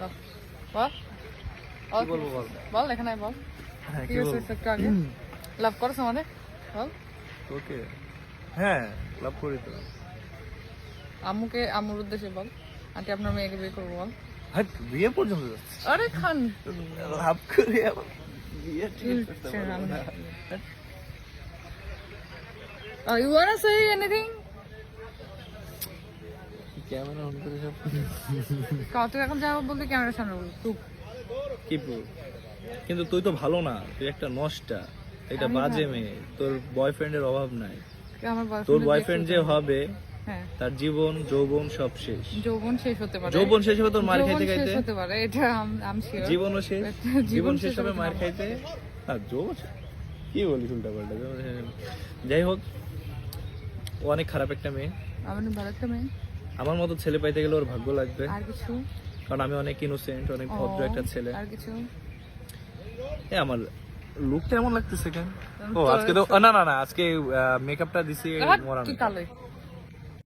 বল কি বলবো বল বল এখানে বল হ্যাঁ কি কি হয়েছে বলবো একটু আগে লাভ করছ আমাদের বল ওকে হ্যাঁ লাভ করি তো আম্মুর উদ্দেশ্যে বল আন্টি আপনার মেয়েকে বিয়ে করবো বল হ্যাঁ বিয়ে পর্যন্ত যাচ্ছে আরে খান লাভ করে আবার বিয়ে ঠিক করতে পারবো না। You wanna say anything? Camera on করে সব তুই এখন যাবো বলতে ক্যামেরার সামনে বল তুই কি বল? কিন্তু তুই তো ভালো না, তুই একটা নষ্টা, এটা আমি বাজে ভালো। মেয়ে, তোর বয়ফ্রেন্ডের অভাব নাই। আমার তোর boyfriend বয়ফ্রেন্ড যে হবে হ্যাঁ তার জীবন যৌবন সব শেষ। যৌবন শেষ হতে পারে যৌবন শেষ হবে তোর মার যৌবন খাইতে শেষ খাইতে, হতে পারে এটা আমি শিওর জীবনও শেষ, জীবন শেষ হবে মার না। খাইতে। আর যৌবন কি বলিস উল্টা পাল্টা। যাই হোক, ও অনেক খারাপ একটা মেয়ে। আমি ভালো একটা মেয়ে আমার মতো ছেলে পাইতে গেলে ওর ভাগ্য লাগবে, আর কিছু কারণ আমি অনেক ইনোসেন্ট, অনেক ভদ্র একটা ছেলে। আর কিছু আমার লুকটা এমন লাগতেছে কেন? ও তো- আজকে তো না না না, আজকে মেকআপটা দিছি কি মরানো। কালো